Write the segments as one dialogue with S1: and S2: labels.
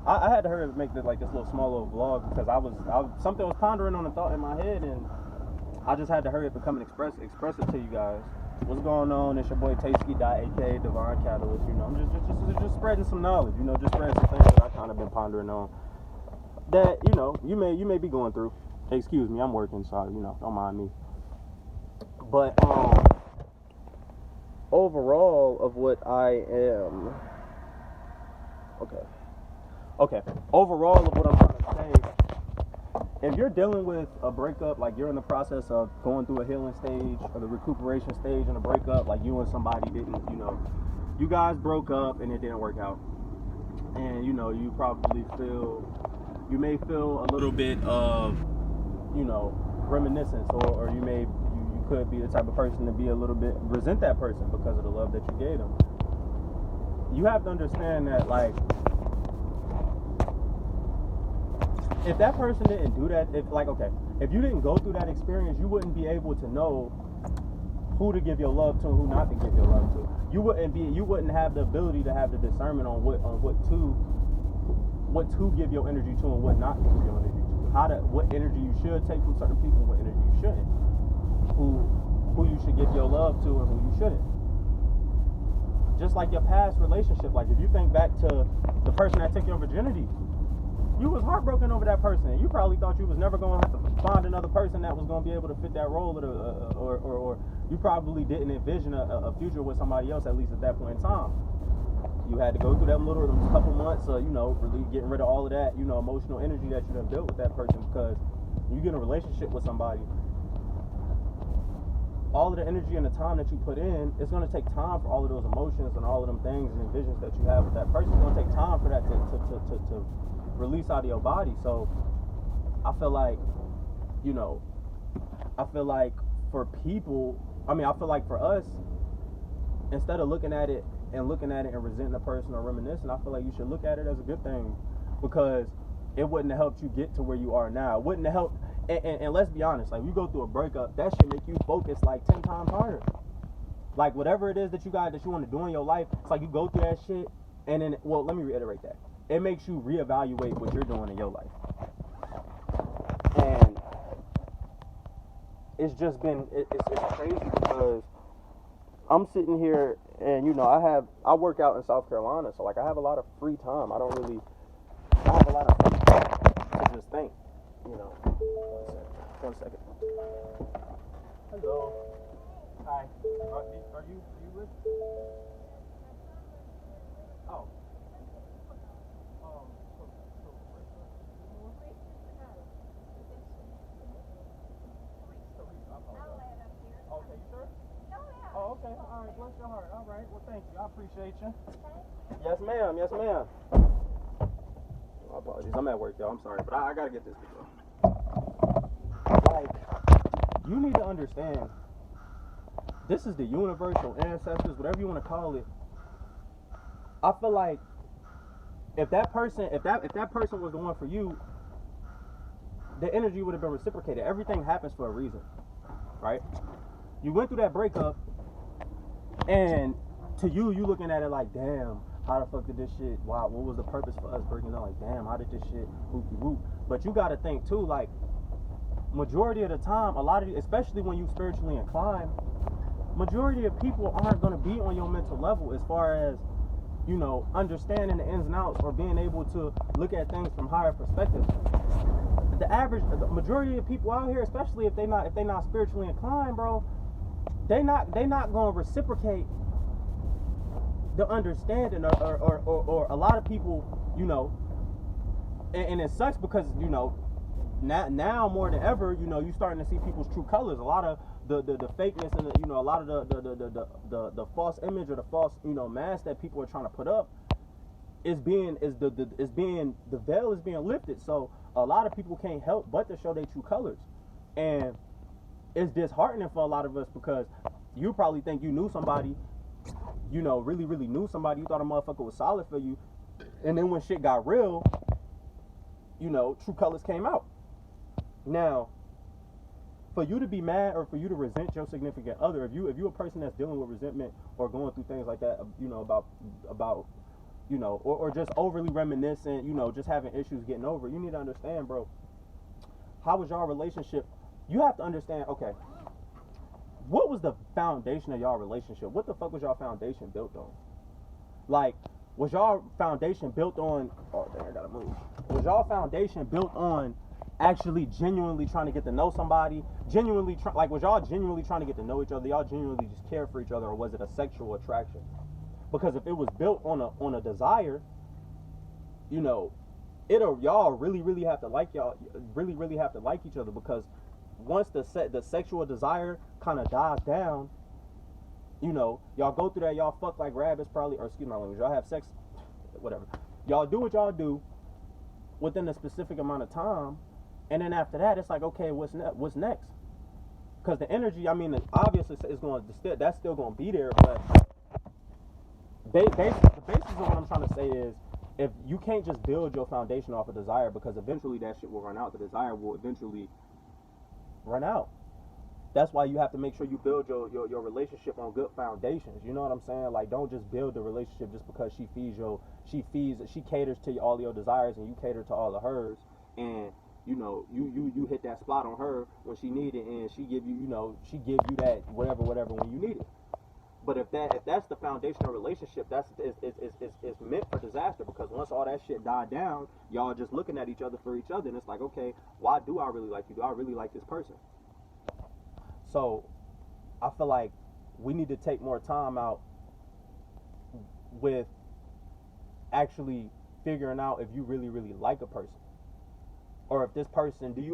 S1: I had to hurry up make this like this little small little vlog because something was pondering on a thought in my head, and I just had to hurry up and come and express it to you guys. What's going on? It's your boy Tasty aka Divine Catalyst. You know, I'm just spreading some knowledge. You know, just spreading some things that I kind of been pondering on that you may be going through. Excuse me, I'm working, so don't mind me. But overall of what I am. Okay. Overall of what I'm trying to say, if you're dealing with a breakup, like you're in the process of going through a healing stage or the recuperation stage in a breakup, like you and somebody didn't, you guys broke up and it didn't work out. And, you probably you may feel a little bit of, reminiscence, or you could be the type of person to be a little bit, resent that person because of the love that you gave them. You have to understand that, like, if that person didn't do that, if you didn't go through that experience, you wouldn't be able to know who to give your love to and who not to give your love to. You wouldn't have the ability to have the discernment on what to give your energy to and what not to give your energy to. What energy you should take from certain people, what energy you shouldn't. Who you should give your love to and who you shouldn't. Just like your past relationship, like if you think back to the person that took your virginity, you was heartbroken over that person. You probably thought you was never going to have to find another person that was going to be able to fit that role, or you probably didn't envision a future with somebody else, at least at that point in time. You had to go through them couple months of, really getting rid of all of that, emotional energy that you have built with that person, because you get in a relationship with somebody, all of the energy and the time that you put in, it's going to take time for all of those emotions and all of them things and visions that you have with that person. It's going to take time for that to release out of your body. So I feel like, for people, I feel like for us, instead of looking at it and resenting the person or reminiscing, I feel like you should look at it as a good thing, because it wouldn't have helped you get to where you are now. It wouldn't have helped, and let's be honest, like, you go through a breakup, that should make you focus like 10 times harder. Like, whatever it is that you want to do in your life, it's like you go through that shit, and then, well, let me reiterate that. It makes you reevaluate what you're doing in your life. And it's just been, it's crazy, because I'm sitting here and, I work out in South Carolina, so like I have a lot of free time. I have a lot of free time to just think, One second. Hello. Hi. Are you with? Oh. Okay, you sure? Oh, okay. All right. Bless your heart. All right. Well, thank you. I appreciate you. Yes, ma'am. Yes, ma'am. My apologies. I'm at work, y'all. I'm sorry, but I gotta get this video. Like, you need to understand, this is the universal ancestors, whatever you want to call it. I feel like if that person was the one for you, the energy would have been reciprocated. Everything happens for a reason, right? You went through that breakup, and to you looking at it like, damn, how the fuck did this shit, wow, what was the purpose for us breaking up? Like, damn, how did this shit whoop-de-whoop? But you gotta think too, like, majority of the time, especially when you spiritually inclined, majority of people aren't gonna be on your mental level as far as, understanding the ins and outs or being able to look at things from higher perspectives. The majority of people out here, especially if they not spiritually inclined, bro, they not gonna reciprocate the understanding, or a lot of people, and it sucks because, now more than ever, you starting to see people's true colors. A lot of the fakeness and a lot of the false image or the false, mask that people are trying to put up the veil is being lifted. So a lot of people can't help but to show their true colors. And it's disheartening for a lot of us, because you probably think you knew somebody, really, really knew somebody. You thought a motherfucker was solid for you. And then when shit got real, true colors came out. Now, for you to be mad or for you to resent your significant other, if you're a person that's dealing with resentment or going through things like that, about you know, or just overly reminiscent, you know, just having issues getting over. You need to understand, bro, how was y'all relationship? You have to understand, okay, what was the foundation of y'all relationship? What the fuck was y'all foundation built on? Like, was y'all foundation built on, oh dang, I gotta move. Was y'all foundation built on actually genuinely trying to get to know somebody? Like, was y'all genuinely trying to get to know each other? Y'all genuinely just care for each other, or was it a sexual attraction? Because if it was built on a desire, you know, y'all really have to like really have to like each other, because once the sexual desire kind of dies down, you know, y'all go through that, y'all fuck like rabbits probably, or excuse my language, y'all have sex, whatever. Y'all do what y'all do within a specific amount of time, and then after that, it's like, okay, what's next? Because the energy, I mean, obviously is going to, that's still going to be there, but the basis of what I'm trying to say is, if you can't just build your foundation off of desire, because eventually that shit will run out. The desire will eventually run out. That's why you have to make sure you build your relationship on good foundations. You know what I'm saying? Like, don't just build the relationship just because she caters to all your desires and you cater to all of hers, and you know, you hit that spot on her when she need it, and she give you that whatever when you need it. But if that's the foundational relationship, it's meant for disaster, because once all that shit died down, y'all just looking at each other for each other, and it's like, okay, why do I really like you? Do I really like this person? So I feel like we need to take more time out with actually figuring out if you really like a person, or if this person, could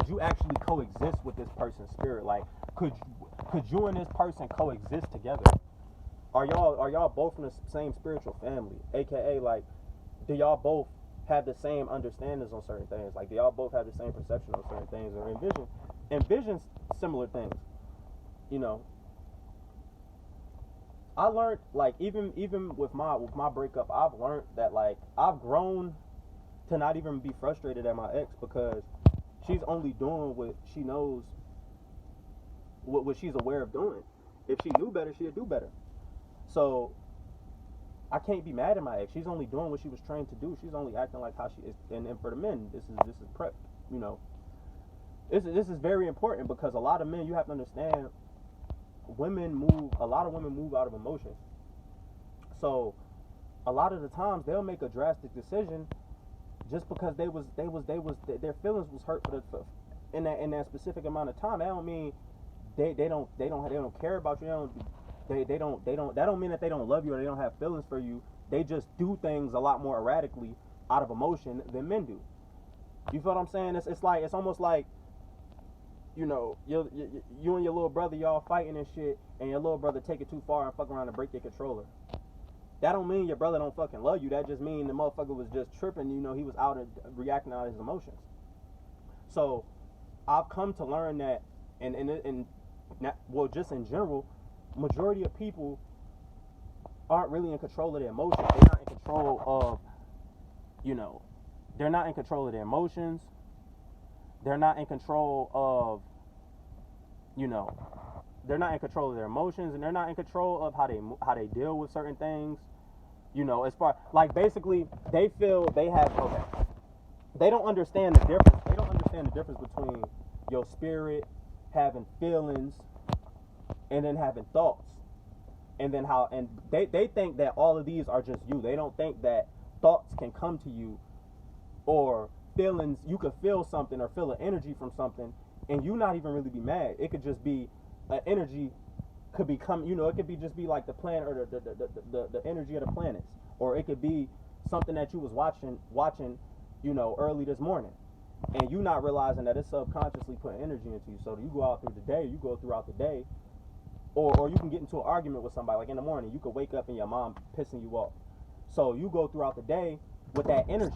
S1: you actually coexist with this person's spirit? Like, could you and this person coexist together? Are y'all both from the same spiritual family? AKA, like, do y'all both have the same understandings on certain things? Like, do y'all both have the same perception on certain things, or envision similar things? You know, I learned, like, even with my breakup, I've learned that, like, I've grown to not even be frustrated at my ex, because she's only doing what she knows, what she's aware of doing. If she knew better, she'd do better. So I can't be mad at my ex. She's only doing what she was trained to do. She's only acting like how she is. And for the men, this is prep. You know, this is very important, because a lot of men, you have to understand, a lot of women move out of emotion. So a lot of the times they'll make a drastic decision just because their feelings was hurt in that specific amount of time. That don't mean they don't care about you. That don't mean that they don't love you or they don't have feelings for you. They just do things a lot more erratically out of emotion than men do. You feel what I'm saying? It's almost like, you know, you and your little brother, y'all fighting and shit, and your little brother take it too far and fuck around and break your controller. That don't mean your brother don't fucking love you. That just mean the motherfucker was just tripping. You know, he was out and reacting out of his emotions. So I've come to learn that, just in general, majority of people aren't really in control of their emotions. They're not in control of, you know, they're not in control of their emotions. They're not in control of, you know, they're not in control of their emotions, and they're not in control of how they deal with certain things. You know, as far, like, basically they feel they have, okay, they don't understand the difference. They don't understand the difference between your spirit having feelings and then having thoughts, and then they think that all of these are just you. They don't think that thoughts can come to you, or feelings, you could feel something or feel an energy from something and you not even really be mad. It could just be an energy, could become, you know, it could be just be like the planet, or the energy of the planets, or it could be something that you was watching, you know, early this morning, and you not realizing that it's subconsciously putting energy into you. So you go out through the day, you go throughout the day, or you can get into an argument with somebody, like in the morning, you could wake up and your mom pissing you off. So you go throughout the day with that energy,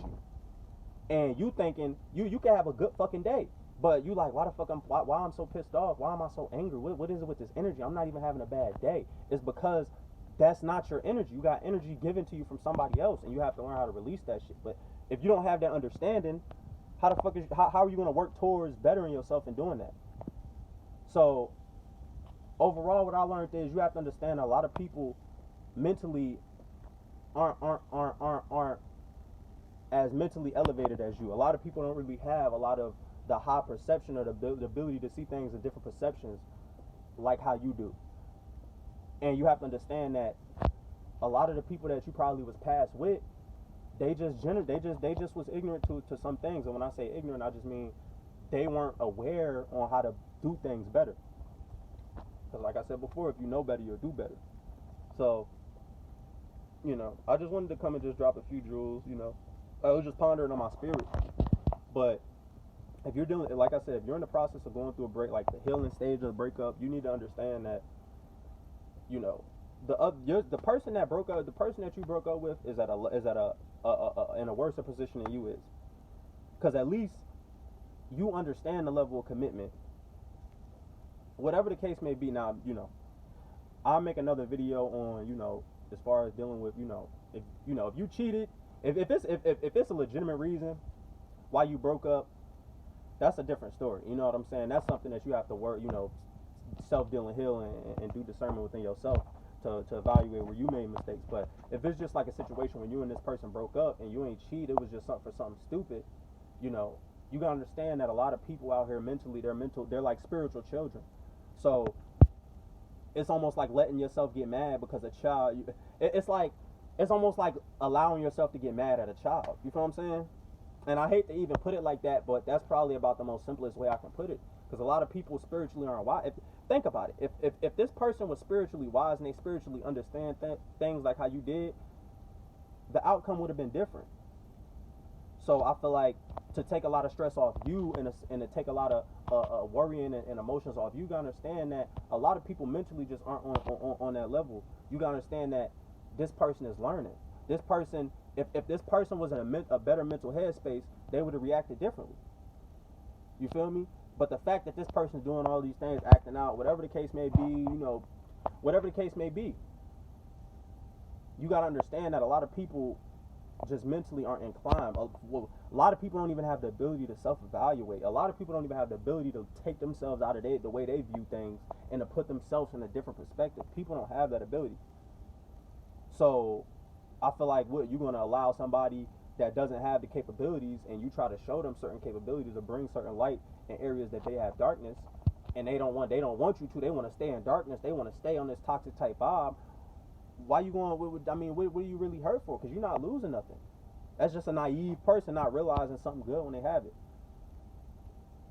S1: and you thinking you can have a good fucking day, but you like, why I'm so pissed off? Why am I so angry? What is it with this energy? I'm not even having a bad day. It's because that's not your energy. You got energy given to you from somebody else, and you have to learn how to release that shit. But if you don't have that understanding, how are you going to work towards bettering yourself in doing that? So overall, what I learned is you have to understand, a lot of people mentally aren't as mentally elevated as you. A lot of people don't really have a lot of the high perception or the ability to see things in different perceptions like how you do. And you have to understand that a lot of the people that you probably was passed with, they just was ignorant to some things. And when I say ignorant, I just mean they weren't aware on how to do things better. Because like I said before, if you know better, you'll do better. So, you know, I just wanted to come and just drop a few jewels, you know. I was just pondering on my spirit. But if you're dealing, like I said, if you're in the process of going through a break, like the healing stage of the breakup, you need to understand that, you know, the person that broke up, the person that you broke up with is at in a worse position than you is. Because at least you understand the level of commitment. Whatever the case may be. Now, you know, I'll make another video on, you know, as far as dealing with, you know, if you cheated, if it's a legitimate reason why you broke up, that's a different story. You know what I'm saying? That's something that you have to work, you know, self-dealing, heal, and do discernment within yourself to evaluate where you made mistakes. But if it's just like a situation where you and this person broke up and you ain't cheat, it was just something for something stupid, you know, you gotta understand that a lot of people out here mentally, they're like spiritual children. So it's almost like letting yourself get mad because a child, it's almost like allowing yourself to get mad at a child. You feel what I'm saying? And I hate to even put it like that, but that's probably about the most simplest way I can put it. Because a lot of people spiritually aren't wise. Think about it. If this person was spiritually wise and they spiritually understand things like how you did, the outcome would have been different. So I feel like to take a lot of stress off you and to take a lot of worrying and emotions off, you gotta understand that a lot of people mentally just aren't on that level. You gotta understand that this person is learning. This person, if this person was in a better mental headspace, they would have reacted differently. You feel me? But the fact that this person's doing all these things, acting out, whatever the case may be, you know, whatever the case may be, you gotta understand that a lot of people just mentally aren't inclined. A lot of people don't even have the ability to self-evaluate. A lot of people don't even have the ability to take themselves out of the way they view things and to put themselves in a different perspective. People don't have that ability. So I feel like you're going to allow somebody that doesn't have the capabilities, and you try to show them certain capabilities or bring certain light in areas that they have darkness, and they don't want you to. They want to stay in darkness. They want to stay on this toxic type vibe. Why you going? What are you really hurt for? Because you're not losing nothing. That's just a naive person not realizing something good when they have it.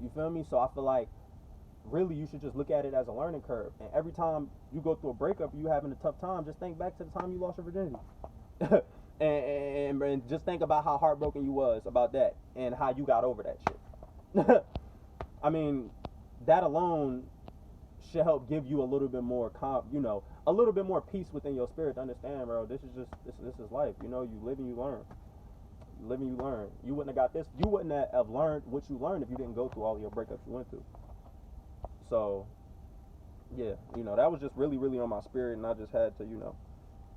S1: You feel me? So I feel like really you should just look at it as a learning curve. And every time you go through a breakup, you having a tough time, just think back to the time you lost your virginity. and just think about how heartbroken you was about that and how you got over that shit. I mean, that alone should help give you a little bit more a little bit more peace within your spirit to understand, bro, this is life. You know, you live and you learn. You live and you learn. You wouldn't have learned what you learned if you didn't go through all of your breakups you went through. So yeah, you know, that was just really, really on my spirit, and I just had to, you know,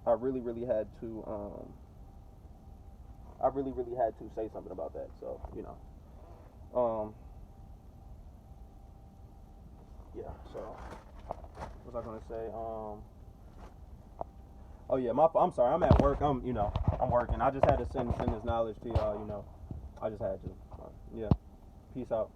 S1: I really, really had to say something about that. So, you know. Yeah, so what was I gonna say? Oh yeah, I'm sorry, I'm at work. I'm working. I just had to send this knowledge to y'all, you know. I just had to. Yeah. Peace out.